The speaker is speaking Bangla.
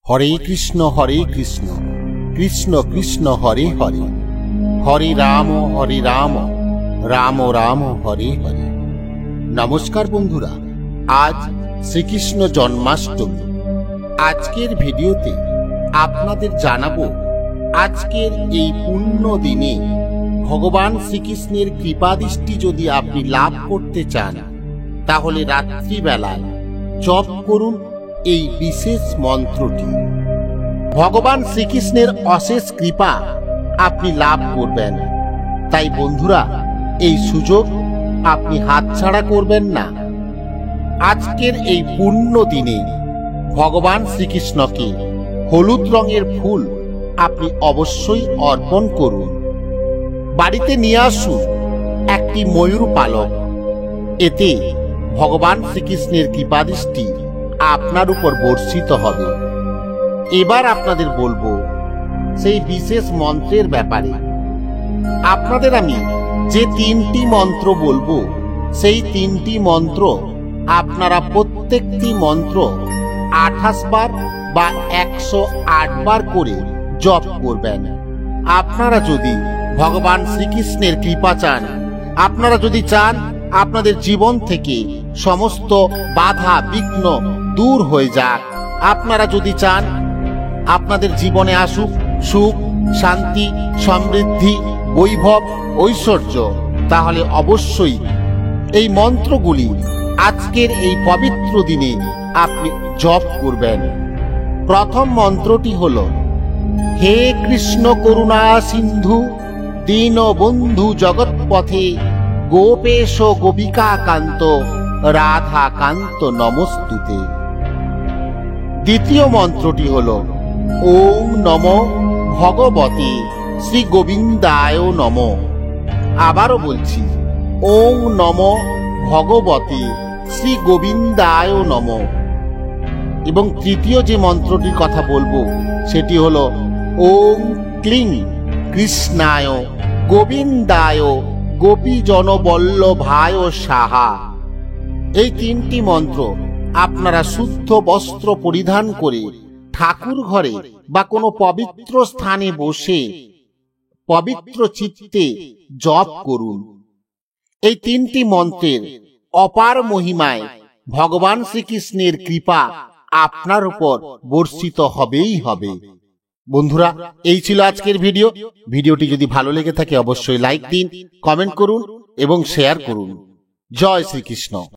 হরে কৃষ্ণ কৃষ্ণ কৃষ্ণ হরে হরে, হরে রাম রাম রাম হরে হরে। নমস্কার বন্ধুরা, আজ শ্রীকৃষ্ণ জন্মাষ্টমী। আজকের ভিডিওতে আপনাদের জানাবো আজকের এই পুণ্য দিনে ভগবান শ্রীকৃষ্ণের কৃপাদৃষ্টি যদি আপনি লাভ করতে চান, তাহলে রাত্রিবেলায় জপ করুন এই বিশেষ মন্ত্রটি। ভগবান শ্রীকৃষ্ণের অশেষ কৃপা আপনি লাভ করবেন। তাই বন্ধুরা, এই সুযোগ আপনি হাতছাড়া করবেন না। আজকের এই পুণ্য দিনে ভগবান শ্রীকৃষ্ণকে হলুদ রঙের ফুল আপনি অবশ্যই অর্পণ করুন। বাড়িতে নিয়ে আসুন একটি ময়ূর পালক। এতে ভগবান শ্রীকৃষ্ণের কৃপাদৃষ্টি আপনার উপর বর্ষিত হবে। এবার আপনাদের বলবো সেই বিশেষ মন্ত্রের ব্যাপারে। আপনাদের আমি যে তিনটি মন্ত্র বলবো, সেই তিনটি মন্ত্র আপনারা প্রত্যেকটি মন্ত্র 28 বার বা 108 বার করে জপ করবেন। আপনারা যদি ভগবান শ্রীকৃষ্ণের কৃপা চান, আপনারা যদি চান আপনাদের জীবন থেকে সমস্ত বাধা বিঘ্ন দূর হয়ে যাক, আপনারা যদি চান আপনাদের জীবনে আসুক সুখ, শান্তি, সমৃদ্ধি, বৈভব, ঐশ্বর্য, তাহলে অবশ্যই এই মন্ত্রগুলি আজকের এই পবিত্র দিনে আপনি জপ করবেন। প্রথম মন্ত্রটি হল, হে কৃষ্ণ করুণা সিন্ধু দীনবন্ধু জগৎপথে গোপেশ গোপিকা কান্ত রাধা কান্ত নমস্তুতে। দ্বিতীয় মন্ত্রটি হল, ওং নমো ভগবতে শ্রী গোবিন্দায় নমঃ। আবারও বলছি, ওং নমো ভগবতে শ্রী গোবিন্দায় নমঃ। এবং তৃতীয় যে মন্ত্রটির কথা বলবো সেটি হল, ওং ক্লিং কৃষ্ণায় গোবিন্দায় গোপীজন বল্লভায় সাহা। এই তিনটি মন্ত্র আপনারা শুদ্ধ বস্ত্র পরিধান করে ঠাকুর ঘরে বা কোনো পবিত্র স্থানে বসে পবিত্র চিত্তে জপ করুন। এই তিনটি মন্ত্রের অপার মহিমায় ভগবান শ্রীকৃষ্ণের কৃপা আপনার উপর বর্ষিত হবেই হবে। বন্ধুরা, এই ছিল আজকের ভিডিওটি যদি ভালো লেগে থাকে অবশ্যই লাইক দিন, কমেন্ট করুন এবং শেয়ার করুন। জয় শ্রীকৃষ্ণ।